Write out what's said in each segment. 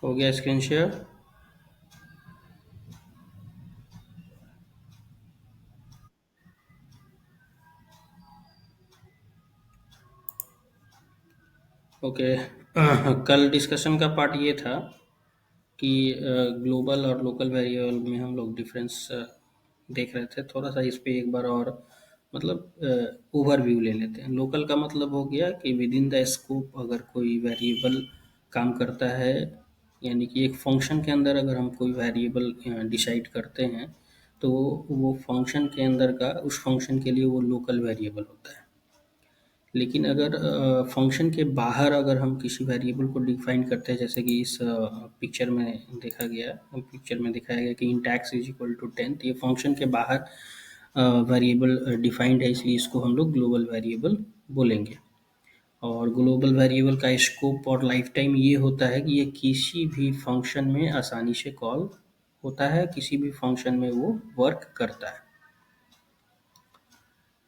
हो गया screen share. Okay. कल डिस्कशन का पार्ट ये था कि ग्लोबल और लोकल वेरिएबल में हम लोग डिफरेंस देख रहे थे। थोड़ा सा इस पे एक बार और मतलब ओवरव्यू ले लेते हैं। लोकल का मतलब हो गया कि विद इन द स्कोप अगर कोई वेरिएबल काम करता है, यानी कि एक फंक्शन के अंदर अगर हम कोई वेरिएबल डिसाइड करते हैं तो वो फंक्शन के अंदर का उस फंक्शन के लिए वो लोकल वेरिएबल होता है। लेकिन अगर फंक्शन के बाहर अगर हम किसी वेरिएबल को डिफाइन करते हैं, जैसे कि इस पिक्चर में देखा गया, पिक्चर में दिखाया गया कि int x is equal to 10, ये फंक्शन के बाहर वेरिएबल डिफाइंड है, इसलिए इसको हम लोग ग्लोबल वेरिएबल बोलेंगे। और ग्लोबल वेरिएबल का स्कोप और लाइफ टाइम ये होता है कि ये किसी भी फंक्शन में आसानी से कॉल होता है, किसी भी फंक्शन में वो वर्क करता है।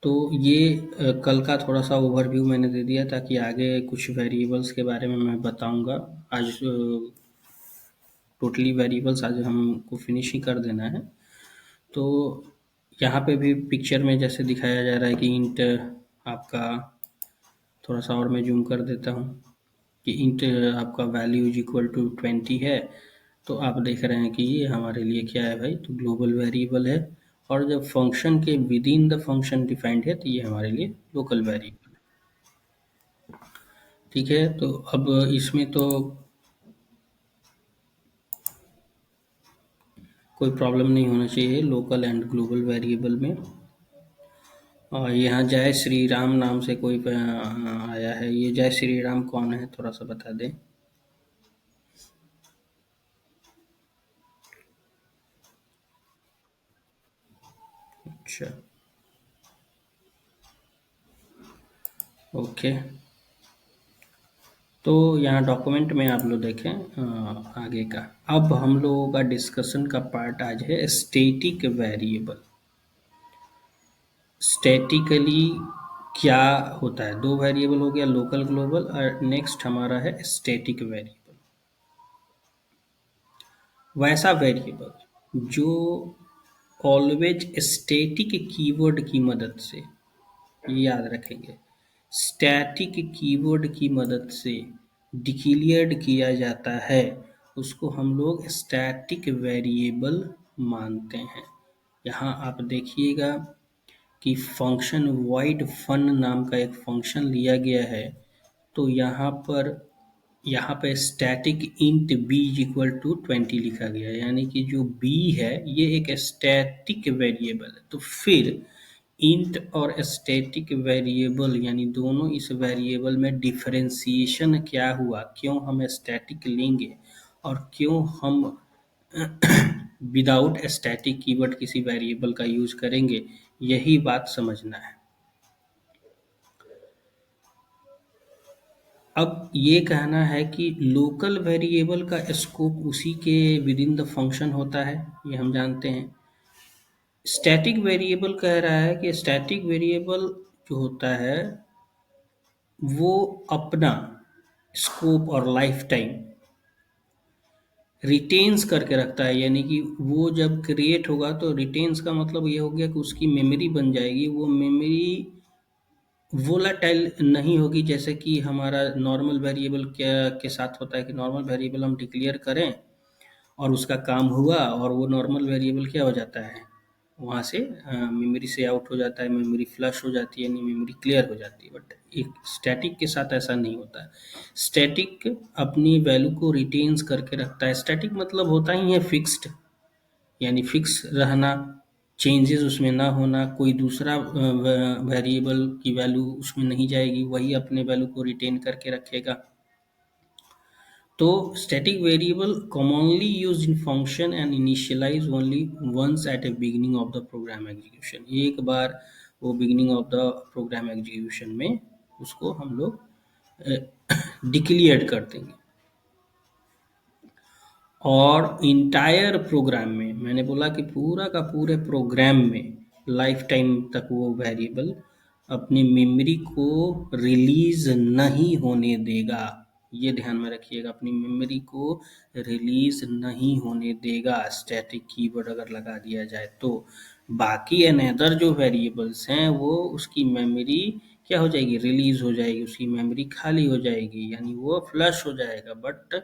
तो ये कल का थोड़ा-सा ओवरव्यू मैंने दे दिया, ताकि आगे कुछ वेरिएबल्स के बारे में मैं बताऊँगा। आज टोटली वेरिएबल्स आज हमको फिनिश ही कर देना है। तो यहाँ पे भी पिक्चर में जैसे दिखाया जा रहा है कि इंट आपका, थोड़ा-सा और मैं ज़ूम कर देता हूँ, कि इंट आपका वैल्यू इज इक्वल टू 20 है। तो आप देख रहे हैं कि ये हमारे लिए क्या है भाई, तो ग्लोबल वेरिएबल है। और जब फंक्शन के with in the function defined है तो ये हमारे लिए लोकल वेरिएबल। ठीक है, तो अब इसमें तो कोई प्रॉब्लम नहीं होना चाहिए लोकल एंड ग्लोबल वेरिएबल में। और यहाँ जय श्री राम नाम से कोई आया है, ये जय श्री राम कौन है, थोड़ा सा बता दें। अच्छा, ओके। तो यहाँ डॉक्यूमेंट में आप लोग देखें आगे का। अब हम लोगों का डिस्कशन का पार्ट आज है स्टैटिक वेरिएबल। स्टैटिकली क्या होता है, दो वेरिएबल हो गया, लोकल ग्लोबल, और नेक्स्ट हमारा है स्टैटिक वेरिएबल। वैसा वेरिएबल जो ऑलवेज स्टैटिक कीवर्ड की मदद से, ये याद रखेंगे, स्टैटिक कीवर्ड की मदद से डिक्लेयर्ड किया जाता है, उसको हम लोग स्टैटिक वेरिएबल मानते हैं। यहाँ आप देखिएगा कि फंक्शन void fun नाम का एक फंक्शन लिया गया है। तो यहाँ पे static int b is equal to 20 लिखा गया है, यानी कि जो b है ये एक स्टैटिक वेरिएबल है। तो फिर इंट और स्टैटिक वेरिएबल यानी दोनों इस वेरिएबल में डिफरेंशिएशन क्या हुआ, क्यों हम स्टैटिक लेंगे और क्यों हम विदाउट स्टैटिक कीवर्ड किसी वेरिएबल का यूज करेंगे, यही बात समझना है। अब ये कहना है कि लोकल वेरिएबल का स्कोप उसी के विद इन द फंक्शन होता है, ये हम जानते हैं। स्टैटिक वेरिएबल कह रहा है कि स्टैटिक वेरिएबल जो होता है वो अपना स्कोप और लाइफ टाइम रिटेन्स करके रखता है, यानी कि वो जब क्रिएट होगा तो रिटेन्स का मतलब ये हो गया कि उसकी मेमोरी बन जाएगी। वो मेमोरी वोलाटाइल नहीं होगी, जैसे कि हमारा नॉर्मल वेरिएबल क्या के साथ होता है कि नॉर्मल वेरिएबल हम डिक्लेयर करें और उसका काम हुआ और वो नॉर्मल वेरिएबल क्या हो जाता है, वहाँ से मेमोरी से आउट हो जाता है, मेमोरी फ्लश हो जाती है, यानी मेमोरी क्लियर हो जाती है। बट एक स्टैटिक के साथ ऐसा नहीं होता है। स्टैटिक अपनी वैल्यू को रिटेन्स करके रखता है। स्टैटिक मतलब होता ही है फिक्स्ड, यानी फिक्स रहना, चेंजेस उसमें ना होना, कोई दूसरा वेरिएबल की वैल्यू उसमें नहीं जाएगी, वही अपने वैल्यू को रिटेन करके रखेगा। तो static variable commonly used in function and initialize only once at a beginning of the program execution। एक बार वो beginning of the program execution में उसको हम लोग डिक्लेयर कर देंगे। और इंटायर प्रोग्राम में, मैंने बोला कि पूरा का पूरे प्रोग्राम में लाइफ टाइम तक वो वेरिएबल अपनी मेमोरी को रिलीज नहीं होने देगा। ये ध्यान में रखिएगा, अपनी मेमोरी को रिलीज नहीं होने देगा स्टैटिक कीवर्ड अगर लगा दिया जाए तो। बाकी अनदर जो वेरिएबल्स हैं वो उसकी मेमोरी क्या हो जाएगी, रिलीज हो जाएगी, उसकी मेमोरी खाली हो जाएगी, यानी वो फ्लश हो जाएगा। बट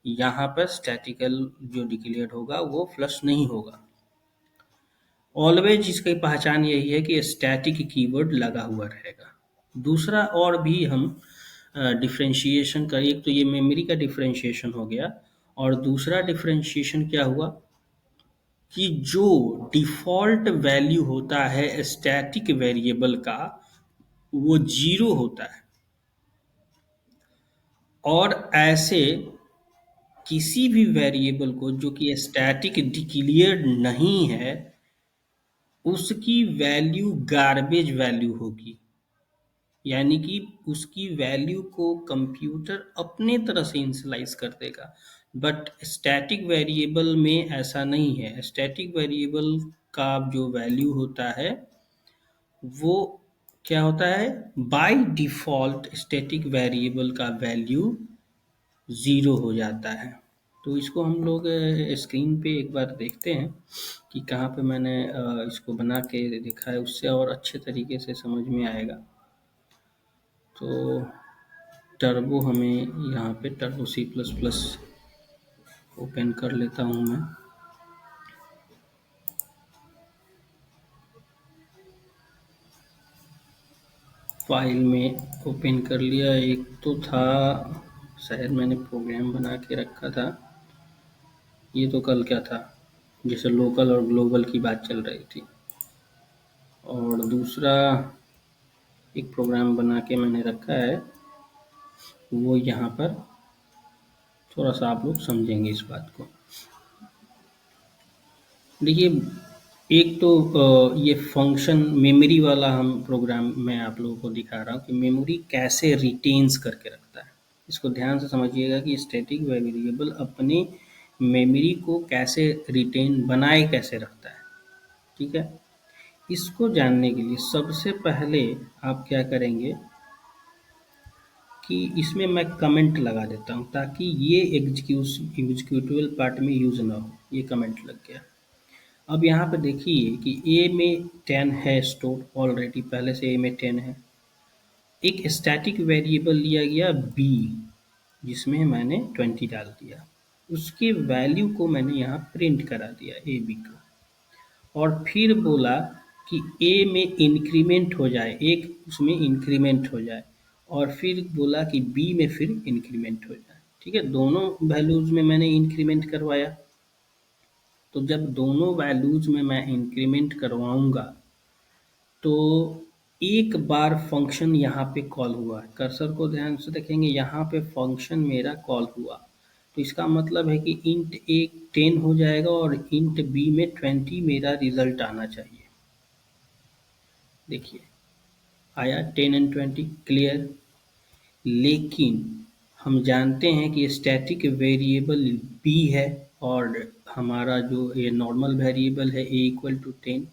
यहाँ पर स्टैटिकल जो डिक्लेयर्ड होगा वो फ्लश नहीं होगा। ऑलवेज इसकी पहचान यही है कि स्टैटिक कीवर्ड लगा हुआ रहेगा। दूसरा और भी हम डिफरेंशिएशन का, एक तो ये मेमोरी का डिफरेंशिएशन हो गया, और दूसरा डिफरेंशिएशन क्या हुआ कि जो डिफ़ॉल्ट वैल्यू होता है स्टैटिक वेरिएबल का वो 0 होता है, और ऐसे किसी भी वेरिएबल को जो कि स्टैटिक डिक्लेयर्ड नहीं है उसकी वैल्यू गार्बेज वैल्यू होगी, यानी कि उसकी वैल्यू को कंप्यूटर अपने तरह से इनिशियलाइज कर देगा। बट स्टैटिक वेरिएबल में ऐसा नहीं है। स्टैटिक वेरिएबल का जो वैल्यू होता है वो क्या होता है, बाय डिफ़ॉल्ट स्टैटिक वेरिएबल का वैल्यू 0 हो जाता है। तो इसको हम लोग स्क्रीन पे एक बार देखते हैं कि कहाँ पे मैंने इसको बना के दिखा है, उससे और अच्छे तरीके से समझ में आएगा। तो टर्बो हमें यहाँ पे Turbo C plus plus open कर लेता हूँ मैं। फाइल में ओपन कर लिया। एक तो था, शायद मैंने प्रोग्राम बना के रखा था, ये तो कल क्या था, जैसे लोकल और ग्लोबल की बात चल रही थी। और दूसरा एक प्रोग्राम बना के मैंने रखा है, वो यहाँ पर थोड़ा सा आप लोग समझेंगे इस बात को। देखिए, एक तो ये फंक्शन मेमोरी वाला हम प्रोग्राम मैं आप लोगों को दिखा रहा हूँ कि मेमोरी कैसे रिटेन्स करके रखता है। इसको ध्यान से समझिएगा कि स्टैटिक वेरिएबल अपने मेमोरी को कैसे रिटेन बनाए कैसे रखता है। ठीक है, इसको जानने के लिए सबसे पहले आप क्या करेंगे कि इसमें मैं कमेंट लगा देता हूँ ताकि ये एग्जीक्यूटेबल पार्ट में यूज़ ना हो। ये कमेंट लग गया। अब यहाँ पे देखिए कि ए में 10 है स्टोर ऑलरेडी, पहले से ए में 10 है। एक स्टैटिक वेरिएबल लिया गया बी जिसमें मैंने 20 डाल दिया, उसके वैल्यू को मैंने यहाँ प्रिंट करा दिया ए बी को, और फिर बोला कि ए में इंक्रीमेंट हो जाए, एक उसमें इंक्रीमेंट हो जाए, और फिर बोला कि बी में फिर इंक्रीमेंट हो जाए। ठीक है, दोनों वैल्यूज़ में मैंने इंक्रीमेंट करवाया। तो जब दोनों वैल्यूज़ में मैं इंक्रीमेंट करवाऊँगा तो एक बार फंक्शन यहाँ पे कॉल हुआ है। कर्सर को ध्यान से देखेंगे, यहाँ पे फंक्शन मेरा कॉल हुआ, तो इसका मतलब है कि इंट ए 10 हो जाएगा और इंट बी में 20 मेरा रिजल्ट आना चाहिए। देखिए आया 10 एंड 20 क्लियर। लेकिन हम जानते हैं कि स्टैटिक वेरिएबल बी है और हमारा जो ये नॉर्मल वेरिएबल है ए इक्वल टू 10।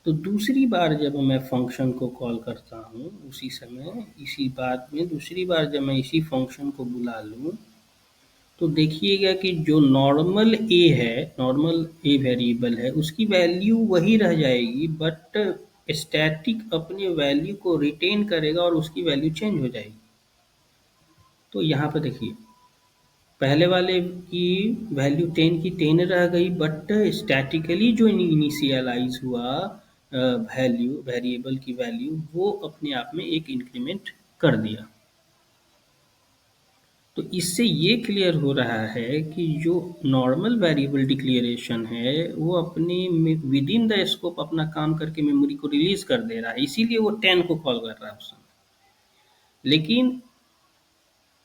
तो दूसरी बार जब मैं फंक्शन को कॉल करता हूँ उसी समय इसी बात में दूसरी बार जब मैं इसी फंक्शन को बुला लूँ तो देखिएगा कि जो नॉर्मल ए है, नॉर्मल ए वेरिएबल है, उसकी वैल्यू वही रह जाएगी, बट स्टैटिक अपने वैल्यू को रिटेन करेगा और उसकी वैल्यू चेंज हो जाएगी। तो यहाँ पर देखिए पहले वाले की वैल्यू 10 की 10 रह गई, बट स्टैटिकली जो इनिशियलाइज हुआ वैल्यू वेरिएबल की वैल्यू वो अपने आप में एक इंक्रीमेंट कर दिया। तो इससे ये क्लियर हो रहा है कि जो नॉर्मल वेरिएबल डिक्लेरेशन है वो अपने विद इन द स्कोप अपना काम करके मेमोरी को रिलीज कर दे रहा है, इसीलिए वो 10 को कॉल कर रहा है उस समय। लेकिन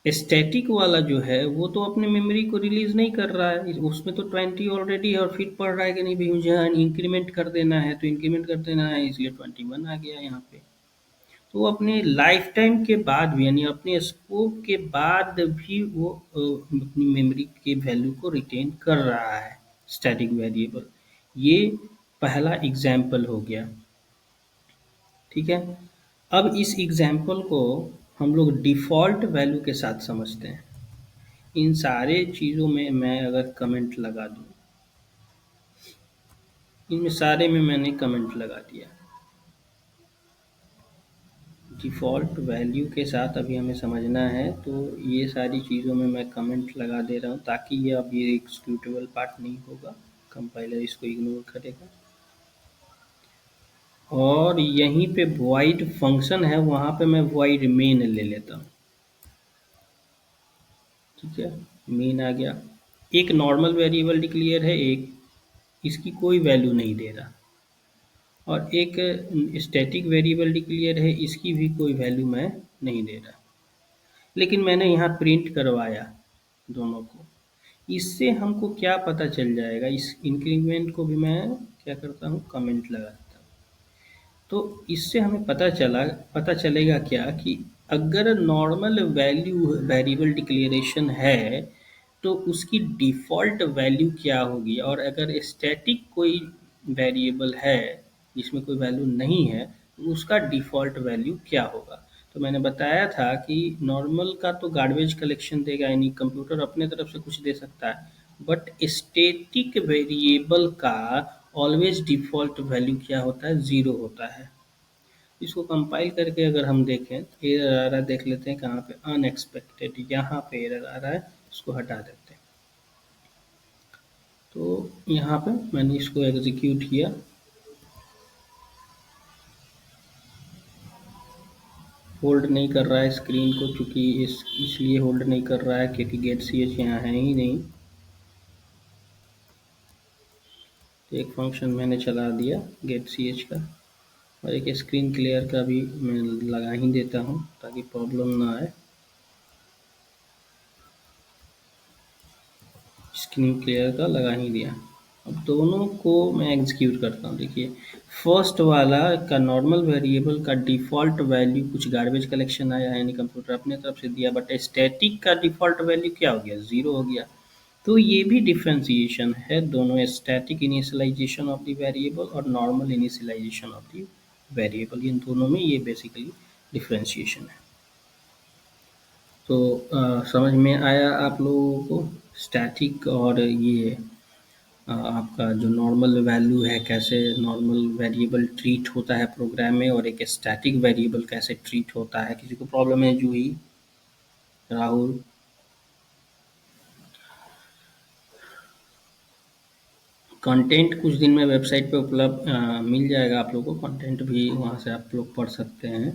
स्टैटिक वाला जो है वो तो अपने मेमोरी को रिलीज नहीं कर रहा है, उसमें तो 20 ऑलरेडी है और फिर पढ़ रहा है कि नहीं भाई मुझे इंक्रीमेंट कर देना है, तो इंक्रीमेंट कर देना है, इसलिए 21 आ गया यहाँ पे। तो वो अपने लाइफ टाइम के बाद भी यानी अपने स्कोप के बाद भी वो अपनी मेमोरी के वैल्यू को रिटेन कर रहा है स्टैटिक वेरिएबल। ये पहला एग्जाम्पल हो गया। ठीक है, अब इस एग्जाम्पल को हम लोग डिफ़ॉल्ट वैल्यू के साथ समझते हैं। इन सारे चीज़ों में मैं अगर कमेंट लगा दूँ, इनमें सारे में मैंने कमेंट लगा दिया। डिफ़ॉल्ट वैल्यू के साथ अभी हमें समझना है, तो ये सारी चीज़ों में मैं कमेंट लगा दे रहा हूँ ताकि ये अब ये एक्जीक्यूटेबल पार्ट नहीं होगा, कंपाइलर इसको इग्नोर करेगा। और यहीं पे वॉइड फंक्शन है, वहाँ पे मैं वॉइड मेन ले लेता हूँ। ठीक है, मेन आ गया। एक नॉर्मल वेरिएबल डिक्लेयर है, एक इसकी कोई वैल्यू नहीं दे रहा, और एक स्टैटिक वेरिएबल डिक्लेयर है, इसकी भी कोई वैल्यू मैं नहीं दे रहा, लेकिन मैंने यहाँ प्रिंट करवाया दोनों को। इससे हमको क्या पता चल जाएगा, इस इंक्रीमेंट को भी मैं क्या करता हूँ, कमेंट लगा देता हूँ। तो इससे हमें पता चलेगा क्या कि अगर नॉर्मल वैल्यू वेरिएबल डिक्लेरेशन है तो उसकी डिफ़ॉल्ट वैल्यू क्या होगी, और अगर स्टैटिक कोई वेरिएबल है जिसमें कोई वैल्यू नहीं है तो उसका डिफ़ॉल्ट वैल्यू क्या होगा। तो मैंने बताया था कि नॉर्मल का तो गार्बेज कलेक्शन देगा, यानी कंप्यूटर अपने तरफ से कुछ दे सकता है, बट स्टैटिक वेरिएबल का ऑलवेज डिफ़ॉल्ट वैल्यू क्या होता है, ज़ीरो होता है। इसको कंपाइल करके अगर हम देखें तो एरर आ रहा है, देख लेते हैं कहाँ पे, अनएक्सपेक्टेड, यहाँ पे एरर आ रहा है, इसको हटा देते हैं। तो यहाँ पे मैंने इसको एग्जीक्यूट किया, होल्ड नहीं कर रहा है स्क्रीन को, चूँकि इसलिए होल्ड नहीं कर रहा है क्योंकि गेट सी एच यहाँ है ही नहीं। तो एक फंक्शन मैंने चला दिया गेट सी एच का, और एक स्क्रीन क्लियर का भी मैं लगा ही देता हूँ ताकि प्रॉब्लम ना आए। स्क्रीन क्लियर का लगा ही दिया। अब दोनों को मैं एग्जीक्यूट करता हूँ। देखिए, फर्स्ट वाला का नॉर्मल वेरिएबल का डिफ़ॉल्ट वैल्यू कुछ गार्बेज कलेक्शन आया, यानी कंप्यूटर अपने तरफ से दिया, बट स्टैटिक का डिफ़ॉल्ट वैल्यू क्या हो गया, ज़ीरो हो गया। तो ये भी डिफरेंशिएशन है, दोनों static initialization of the variable और normal initialization of the variable, इन दोनों में ये बेसिकली डिफरेंशिएशन है। तो समझ में आया आप लोगों को स्टैटिक और ये आपका जो नॉर्मल वैल्यू है, कैसे नॉर्मल वेरिएबल ट्रीट होता है प्रोग्राम में, और एक स्टैटिक वेरिएबल कैसे ट्रीट होता है। किसी को प्रॉब्लम है, जूही, राहुल? कंटेंट कुछ दिन में वेबसाइट पे उपलब्ध मिल जाएगा आप लोगों को, कंटेंट भी वहाँ से आप लोग पढ़ सकते हैं।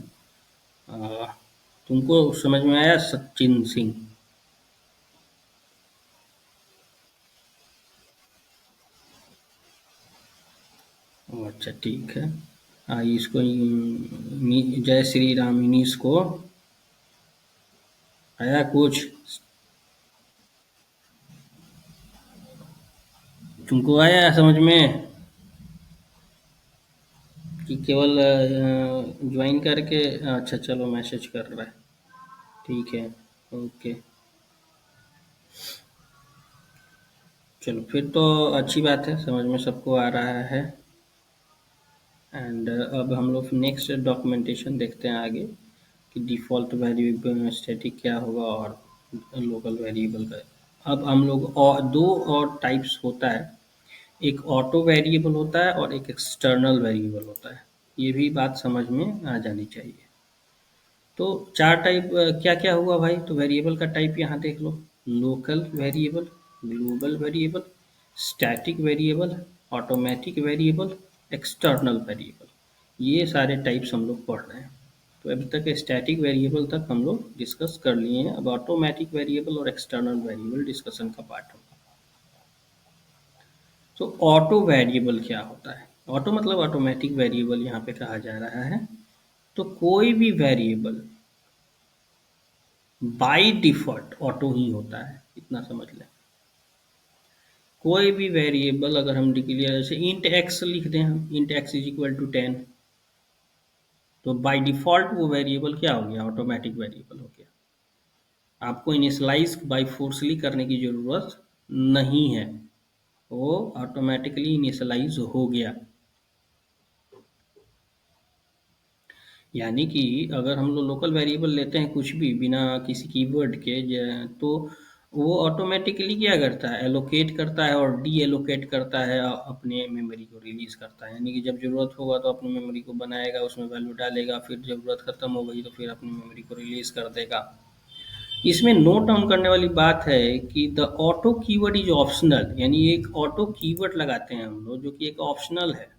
अ, तुमको समझ में आया सचिन सिंह? अच्छा, ठीक है। इसको जय श्री राम इनीस को आया कुछ? तुमको आया समझ में कि केवल ज्वाइन करके? अच्छा, चलो, मैसेज कर रहा है, ठीक है, ओके। चलो, फिर तो अच्छी बात है, समझ में सबको आ रहा है। एंड अब हम लोग नेक्स्ट डॉक्यूमेंटेशन देखते हैं आगे कि डिफ़ॉल्ट वेरिएबल स्टैटिक क्या होगा और लोकल वेरिएबल का। अब हम लोग और दो और टाइप्स होता है, एक ऑटो वेरिएबल होता है और एक एक्सटर्नल वेरिएबल होता है। ये भी बात समझ में आ जानी चाहिए। तो चार टाइप क्या क्या हुआ भाई? तो वेरिएबल का टाइप यहाँ देख लो, local variable, global variable, static variable, automatic variable, external variable. ये सारे टाइप्स हम लोग पढ़ रहे हैं। तो अभी तक स्टैटिक वेरिएबल तक हम लोग डिस्कस कर लिए हैं, अब ऑटोमेटिक वेरिएबल और एक्सटर्नल वेरिएबल डिस्कशन का पार्ट होगा। तो ऑटो वेरिएबल क्या होता है? ऑटो मतलब ऑटोमेटिक वेरिएबल यहाँ पे कहा जा रहा है। तो कोई भी वेरिएबल बाय डिफ़ॉल्ट ऑटो ही होता है, इतना समझ लें। कोई भी वेरिएबल अगर हम डिक्लेयर, जैसे इंट एक्स लिख दें हम, int x is equal to 10, तो बाय डिफ़ॉल्ट वो वेरिएबल क्या हो गया, ऑटोमेटिक वेरिएबल हो गया। आपको इनिशियलाइज बाय फोर्सली करने की ज़रूरत नहीं है, वो ऑटोमेटिकली इनिशियलाइज हो गया। यानी कि अगर हम लोग लोकल वेरिएबल लेते हैं कुछ भी बिना किसी कीवर्ड के, तो वो ऑटोमेटिकली क्या करता है, एलोकेट करता है और डी एलोकेट करता है, अपने मेमोरी को रिलीज करता है। यानी कि जब जरूरत होगा तो अपनी मेमोरी को बनाएगा, उसमें वैल्यू डालेगा, फिर जरूरत खत्म हो गई तो फिर अपनी मेमोरी को रिलीज कर देगा। इसमें नोट डाउन करने वाली बात है कि the auto keyword is optional, यानी एक ऑटो कीवर्ड लगाते हैं हम लोग जो कि एक ऑप्शनल है।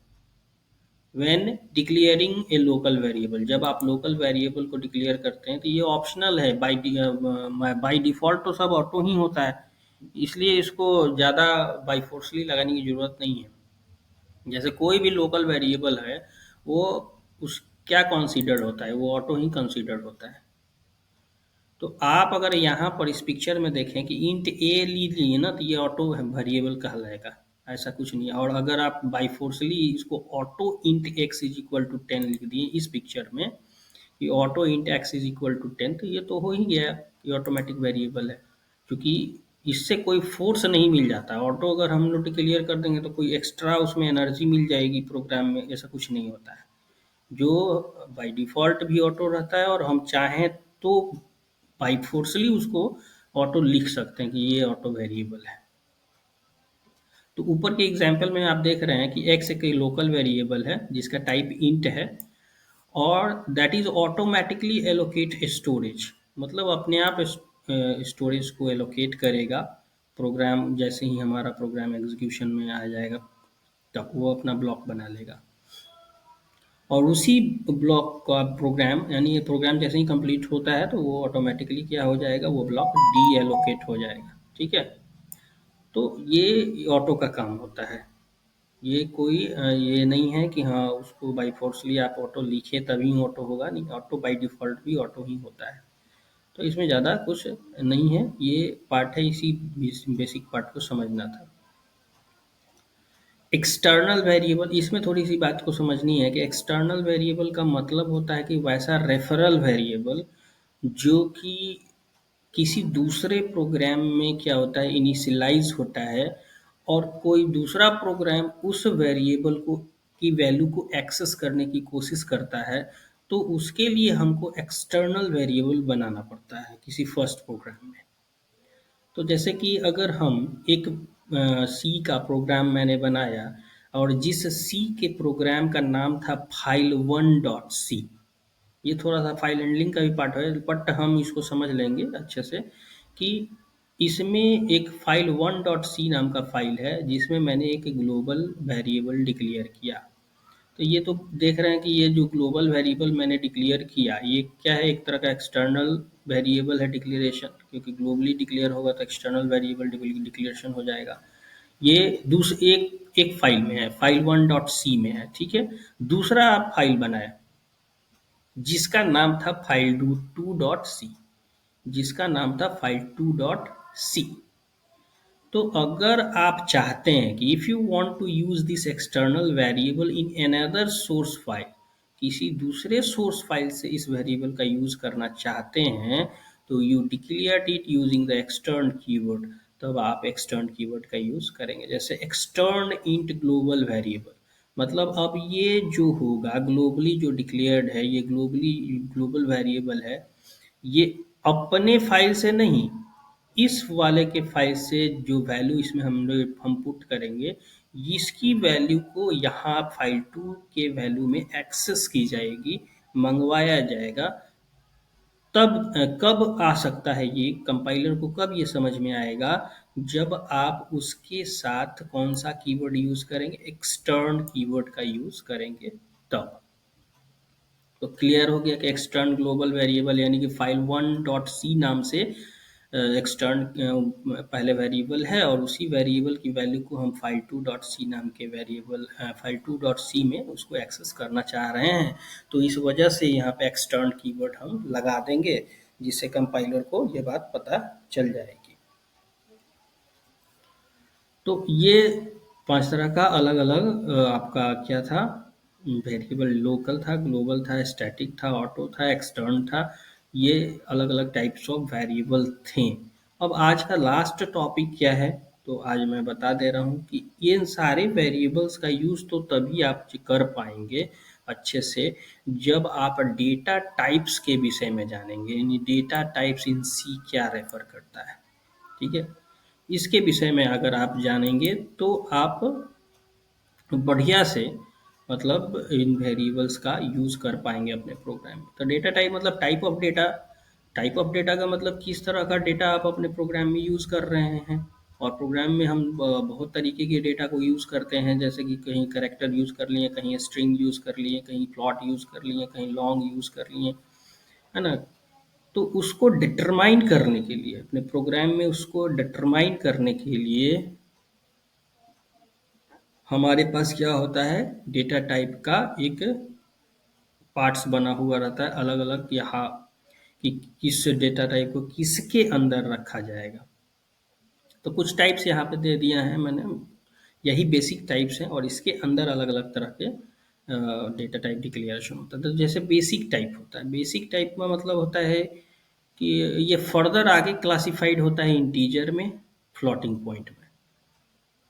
When declaring A local variable, जब आप लोकल वेरिएबल को डिक्लेयर करते हैं तो ये ऑप्शनल है। बाय डिफॉल्ट तो सब ऑटो ही होता है, इसलिए इसको ज़्यादा बाई फोर्सली लगाने की ज़रूरत नहीं है। जैसे कोई भी लोकल वेरिएबल है, वो उस क्या कंसीडर्ड होता है, वो ऑटो ही कंसीडर्ड होता है। तो आप अगर यहाँ पर इस पिक्चर में देखें कि इंट ए लीड लिए ना, तो ये ऑटो वेरिएबल कहलाएगा, ऐसा कुछ नहीं है। और अगर आप बाई फोर्सली इसको auto int x is equal to 10 लिख दिए इस पिक्चर में, कि auto int x is equal to 10, तो ये तो हो ही गया, ये ऑटोमेटिक वेरिएबल है। क्योंकि इससे कोई फोर्स नहीं मिल जाता। ऑटो अगर हम लोग क्लियर कर देंगे तो कोई एक्स्ट्रा उसमें एनर्जी मिल जाएगी प्रोग्राम में, ऐसा कुछ नहीं होता है। जो बाय डिफ़ॉल्ट भी ऑटो रहता है, और हम चाहें तो बाय फोर्सली उसको ऑटो लिख सकते हैं कि ये ऑटो वेरिएबल है। तो ऊपर के एग्जांपल में आप देख रहे हैं कि एक्स एक लोकल वेरिएबल है जिसका टाइप इंट है, और that is automatically allocate storage, मतलब अपने आप स्टोरेज को एलोकेट करेगा। प्रोग्राम जैसे ही हमारा प्रोग्राम एग्जीक्यूशन में आ जाएगा तब वो अपना ब्लॉक बना लेगा, और उसी ब्लॉक का प्रोग्राम, यानी ये प्रोग्राम जैसे ही कंप्लीट होता है तो वो ऑटोमेटिकली क्या हो जाएगा, वो ब्लॉक डी एलोकेट हो जाएगा। ठीक है, तो ये ऑटो का काम होता है। ये कोई ये नहीं है कि हाँ उसको बाई फोर्सली आप ऑटो लिखे तभी ऑटो होगा, नहीं, ऑटो बाई डिफ़ॉल्ट भी ऑटो ही होता है। तो इसमें ज़्यादा कुछ नहीं है, ये पार्ट है, इसी बेसिक पार्ट को समझना था। एक्सटर्नल वेरिएबल, इसमें थोड़ी सी बात को समझनी है कि एक्सटर्नल वेरिएबल का मतलब होता है कि वैसा रेफरल वेरिएबल जो कि किसी दूसरे प्रोग्राम में क्या होता है, इनिशियलाइज होता है, और कोई दूसरा प्रोग्राम उस वेरिएबल को की वैल्यू को एक्सेस करने की कोशिश करता है, तो उसके लिए हमको एक्सटर्नल वेरिएबल बनाना पड़ता है किसी फर्स्ट प्रोग्राम में। तो जैसे कि अगर हम एक सी का प्रोग्राम मैंने बनाया, और जिस सी के प्रोग्राम का नाम था फाइल वन डॉट सी, ये थोड़ा सा फाइल हैंडलिंग का भी पार्ट है, बट हम इसको समझ लेंगे अच्छे से कि इसमें एक फाइल वन डॉट सी नाम का फाइल है जिसमें मैंने एक ग्लोबल वेरिएबल डिक्लेयर किया। तो ये तो देख रहे हैं कि ये जो ग्लोबल वेरिएबल मैंने डिक्लेयर किया, ये क्या है, एक तरह का एक्सटर्नल वेरिएबल है डिक्लेरेशन, क्योंकि ग्लोबली डिक्लेयर होगा तो एक्सटर्नल वेरिएबल डिक्लेरेशन हो जाएगा। ये एक एक फाइल में है, फाइल वन डॉट सी में है। ठीक है, दूसरा आप फाइल बनाए जिसका नाम था फाइल टू डॉट सी, जिसका नाम था फाइल टू डॉट सी। तो अगर आप चाहते हैं कि if you want to use this external variable in another source file, किसी दूसरे सोर्स फाइल से इस वेरिएबल का यूज़ करना चाहते हैं, तो you declare it using the extern keyword, तब आप एक्सटर्न कीवर्ड का यूज़ करेंगे। जैसे एक्सटर्न इंट ग्लोबल वेरिएबल, मतलब अब ये जो होगा ग्लोबली जो डिक्लेयर्ड है, ये ग्लोबल वेरिएबल है, ये अपने फाइल से नहीं, इस वाले के फाइल से जो वैल्यू इसमें हम पुट करेंगे, इसकी वैल्यू को यहाँ फाइल टू के वैल्यू में एक्सेस की जाएगी, मंगवाया जाएगा। तब कब आ सकता है ये, कंपाइलर को कब ये समझ में आएगा, जब आप उसके साथ कौन सा कीवर्ड यूज़ करेंगे, एक्सटर्न कीवर्ड का यूज़ करेंगे तब। तो क्लियर हो गया कि एक्सटर्न ग्लोबल वेरिएबल यानी कि फाइल वन डॉट सी नाम से एक्सटर्न पहले वेरिएबल है, और उसी वेरिएबल की वैल्यू को हम फाइल टू डॉट सी नाम के variable file two dot c में उसको एक्सेस करना चाह रहे हैं। तो इस वजह से यहाँ पे एक्सटर्न कीवर्ड हम लगा देंगे, जिससे कंपाइलर को ये बात पता चल जाएगी। तो ये 5 तरह का अलग-अलग आपका क्या था, वेरिएबल लोकल था, ग्लोबल था, स्टैटिक था, ऑटो था, एक्सटर्न था। ये अलग-अलग टाइप्स ऑफ वेरिएबल थे। अब आज का लास्ट टॉपिक क्या है, तो आज मैं बता दे रहा हूँ कि ये सारे वेरिएबल्स का यूज़ तो तभी आप कर पाएंगे अच्छे से, जब आप डेटा टाइप्स के विषय में जानेंगे, यानी डेटा टाइप्स इन सी क्या रेफर करता है। ठीक है। इसके विषय में अगर आप जानेंगे तो आप बढ़िया से मतलब इन वेरिएबल्स का यूज़ कर पाएंगे अपने प्रोग्राम में। तो डेटा टाइप मतलब टाइप ऑफ डेटा का मतलब किस तरह का डेटा आप अपने प्रोग्राम में यूज़ कर रहे हैं। और प्रोग्राम में हम बहुत तरीके के डेटा को यूज़ करते हैं, जैसे कि कहीं करेक्टर यूज़ कर लिए, कहीं स्ट्रिंग यूज़ कर लिए, कहीं प्लॉट यूज़ कर लिए, कहीं लॉन्ग यूज़ कर लिए, है ना। तो उसको डिटरमाइन करने के लिए अपने प्रोग्राम में उसको डिटरमाइन करने के लिए हमारे पास क्या होता है, डेटा टाइप का एक पार्ट्स बना हुआ रहता है अलग अलग, यहाँ कि किस डेटा टाइप को किसके अंदर रखा जाएगा। तो कुछ टाइप्स यहाँ पे दे दिया है मैंने, यही बेसिक टाइप्स हैं और इसके अंदर अलग अलग तरह के डेटा टाइप डिक्लेरेशन होता है। तो जैसे बेसिक टाइप होता है, बेसिक टाइप का मतलब होता है कि ये फर्दर आगे क्लासिफाइड होता है इंटीजर में, फ्लोटिंग पॉइंट में।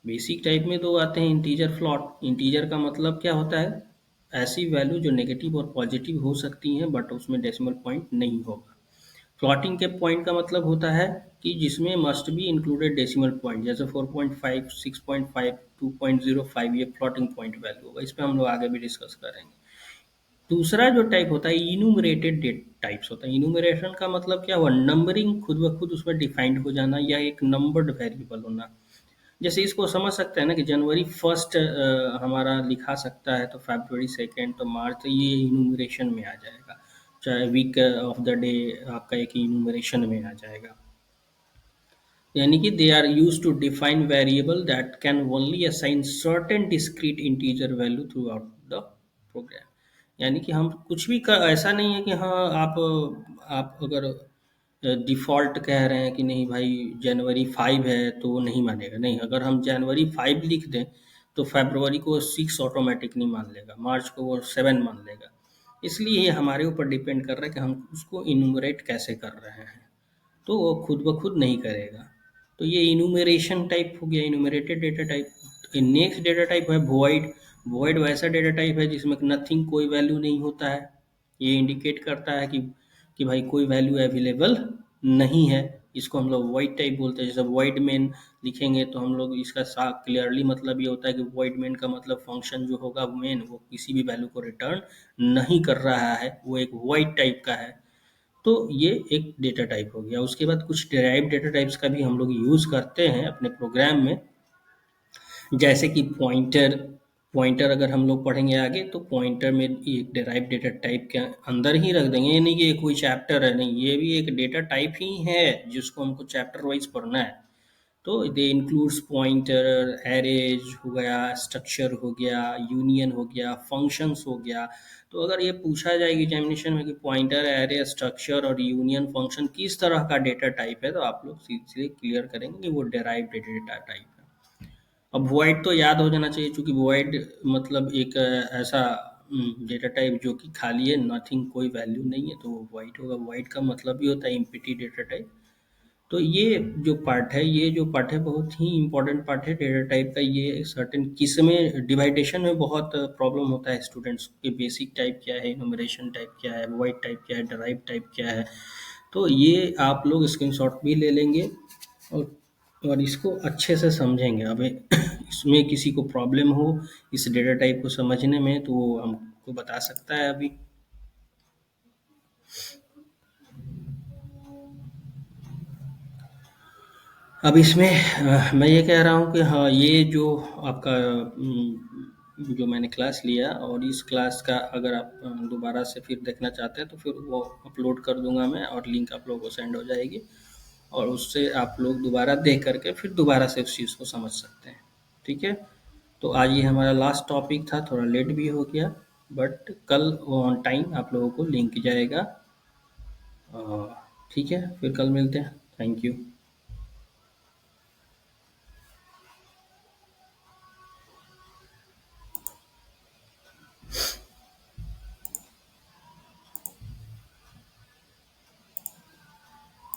बेसिक टाइप में दो आते हैं, इंटीजर, फ्लॉट। इंटीजर का मतलब क्या होता है, ऐसी वैल्यू जो नेगेटिव और पॉजिटिव हो सकती हैं बट उसमें डेसिमल पॉइंट नहीं होगा। फ्लॉटिंग के पॉइंट का मतलब होता है कि जिसमें must be included decimal point, जैसे 4.5, 6.5, 2.05, ये फ्लॉटिंग पॉइंट वैल्यू होगा। इस पे हम लोग आगे भी डिस्कस करेंगे। दूसरा जो टाइप होता है इनूमरेटेड डेट टाइप्स होता है। इनूमरेशन का मतलब क्या हुआ, नंबरिंग खुद ब खुद उसमें डिफाइंड हो जाना या एक नंबर्ड वेरिएबल होना। जैसे इसको समझ सकते हैं ना कि जनवरी फर्स्ट हमारा लिखा सकता है, तो फरवरी सेकेंड, तो मार्च, तो ये इनूमरेशन में आ जाएगा। चाहे वीक ऑफ द डे आपका एक इनूमरेशन में आ जाएगा। यानी कि they are used to define variable that can only assign certain discrete integer value throughout the program. यानी कि हम कुछ भी ऐसा नहीं है कि हाँ आप अगर डिफ़ॉल्ट कह रहे हैं कि नहीं भाई जनवरी 5 है तो वो नहीं मानेगा। नहीं, अगर हम जनवरी 5 लिख दें तो फरवरी को 6 ऑटोमेटिक नहीं मान लेगा, मार्च को वो 7 मान लेगा। इसलिए ये हमारे ऊपर डिपेंड कर रहा है कि हम उसको इनूमरेट कैसे कर रहे हैं। तो वो खुद ब खुद नहीं करेगा। तो ये इनूमरेशन टाइप हो गया, enumerated data type. Next data type है वॉइड। वॉइड वैसा डेटा टाइप है जिसमें नथिंग, कोई वैल्यू नहीं होता है। ये इंडिकेट करता है कि भाई कोई वैल्यू अवेलेबल नहीं है। इसको हम लोग वॉइड टाइप बोलते हैं। जैसे वॉइड मेन लिखेंगे तो हम लोग इसका साफ क्लियरली मतलब ये होता है कि वॉइड मेन का मतलब फंक्शन जो होगा मेन, वो किसी भी वैल्यू को रिटर्न नहीं कर रहा है, वो एक वॉइड टाइप का है। तो ये एक डेटा टाइप हो गया। उसके बाद कुछ डेराइव डेटा टाइप्स का भी हम लोग यूज़ करते हैं अपने प्रोग्राम में, जैसे कि पॉइंटर। पॉइंटर अगर हम लोग पढ़ेंगे आगे तो पॉइंटर में एक डेराइव डेटा टाइप के अंदर ही रख देंगे। ये नहीं कि ये कोई चैप्टर है, नहीं, ये भी एक डेटा टाइप ही है जिसको हमको चैप्टर वाइज पढ़ना है। तो दे इंक्लूड्स पॉइंटर, एरेज हो गया, स्ट्रक्चर हो गया, यूनियन हो गया, फंक्शंस हो गया। तो अगर ये पूछा जाए एग्जामिनेशन में कि पॉइंटर, एरे, स्ट्रक्चर और यूनियन फंक्शन किस तरह का डेटा टाइप है, तो आप लोग सीधे क्लियर करेंगे कि वो डेराइव डेटा टाइप है। अब वॉइड तो याद हो जाना चाहिए, क्योंकि वॉइड मतलब एक ऐसा डेटा टाइप जो कि खाली है, नथिंग, कोई वैल्यू नहीं है, तो वो वॉइड होगा। वॉइड का मतलब भी होता है एम्प्टी डेटा टाइप। तो ये जो पार्ट है बहुत ही इम्पोर्टेंट पार्ट है डेटा टाइप का। ये सर्टेन किस्में डिवाइडेशन में बहुत प्रॉब्लम होता है स्टूडेंट्स के। बेसिक टाइप क्या है, इनोमरेशन टाइप क्या है, वॉइड टाइप क्या है, डराइव टाइप क्या है। तो ये आप लोग स्क्रीनशॉट भी ले लेंगे और इसको अच्छे से समझेंगे। अब इसमें किसी को प्रॉब्लम हो इस डेटा टाइप को समझने में तो वो हमको बता सकता है अभी। अब इसमें मैं ये कह रहा हूँ कि हाँ, ये जो आपका जो मैंने क्लास लिया, और इस क्लास का अगर आप दोबारा से फिर देखना चाहते हैं तो फिर वो अपलोड कर दूंगा मैं, और लिंक आप लोगों को सेंड हो जाएगी। और उससे आप लोग दोबारा देख करके फिर दोबारा से उस चीज़ को समझ सकते हैं। ठीक है। तो आज ये हमारा लास्ट टॉपिक था, थोड़ा लेट भी हो गया, बट कल ऑन टाइम आप लोगों को लिंक जाएगा। ठीक है, फिर कल मिलते हैं। Thank you.